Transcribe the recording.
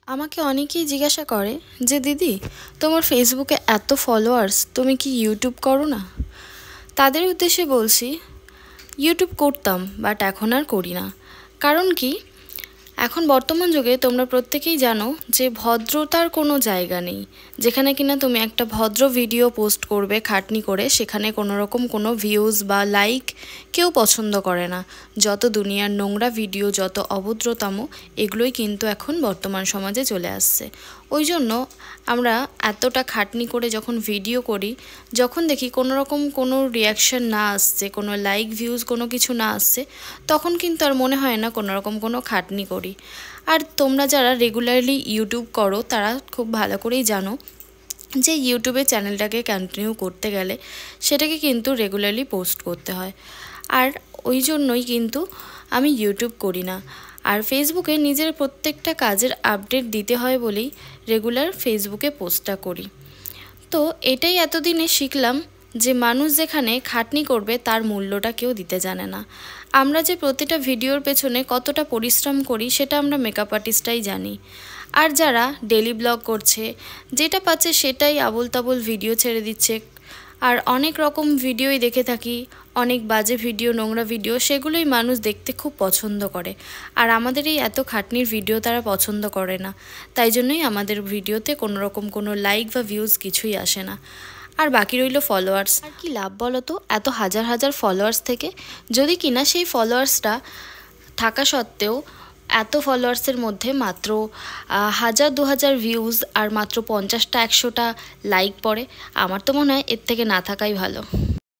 আমাকে অনেকেই জিজ্ঞাসা করে যে দিদি, তোমার ফেসবুকে এত ফলোয়ার্স, তুমি কি ইউটিউব করো না? তাদের উদ্দেশ্যে বলছি, ইউটিউব করতাম বাট এখন আর করি না। কারণ কি, এখন বর্তমান যুগে তোমরা প্রত্যেকেই জানো যে ভদ্রতার কোনো জায়গা নেই। যেখানে কিনা তুমি একটা ভদ্র ভিডিও পোস্ট করবে খাটনি করে, সেখানে কোনো রকম কোনো ভিউজ বা লাইক কেউ পছন্দ করে না। যত দুনিয়ার নোংরা ভিডিও, যত অভদ্রতম, এগুলোই কিন্তু এখন বর্তমান সমাজে চলে আসছে। ওই জন্য আমরা এতটা খাটনি করে যখন ভিডিও করি, যখন দেখি কোনো রকম কোনো রিয়াকশান না আসছে, কোনো লাইক ভিউজ কোনো কিছু না আসছে, তখন কিন্তু আর মনে হয় না কোনো রকম কোনো খাটনি করি। আর তোমরা যারা রেগুলারলি ইউটিউব করো তারা খুব ভালো করেই জানো যে ইউটিউবে চ্যানেলটাকে কন্টিনিউ করতে গেলে সেটাকে কিন্তু রেগুলারলি পোস্ট করতে হয়। আর ওই জন্যই কিন্তু আমি ইউটিউব করি না। আর ফেসবুকে নিজের প্রত্যেকটা কাজের আপডেট দিতে হয় বলেই রেগুলার ফেসবুকে পোস্টটা করি। তো এটাই এতদিনে শিখলাম যে মানুষ যেখানে খাটনি করবে তার মূল্যটা কেউ দিতে জানে না। আমরা যে প্রতিটা ভিডিওর পেছনে কতটা পরিশ্রম করি সেটা আমরা মেকআপ আর্টিস্টরাই জানি। আর যারা ডেলি ব্লগ করছে, যেটা পাচ্ছে সেটাই আবোল তাবোল ভিডিও ছেড়ে দিচ্ছে। আর অনেক রকম ভিডিওই দেখে থাকি, অনেক বাজে ভিডিও, নোংরা ভিডিও, সেগুলোই মানুষ দেখতে খুব পছন্দ করে। আর আমাদের এই এত খাটনির ভিডিও তারা পছন্দ করে না। তাই জন্যই আমাদের ভিডিওতে কোনো রকম কোনো লাইক বা ভিউজ কিছুই আসে না। আর বাকি রইল ফলোয়ার্স। আর কি লাভ বলো তো এত হাজার হাজার ফলোয়ার্স থেকে, যদি কিনা সেই ফলোয়ার্সটা থাকা সত্ত্বেও এত ফলোয়ার্সের মধ্যে মাত্র 1000-2000 ভিউজ আর মাত্র 50টা 100টা লাইক পড়ে। আমার তো মনে হয় এর থেকে না থাকাই ভালো।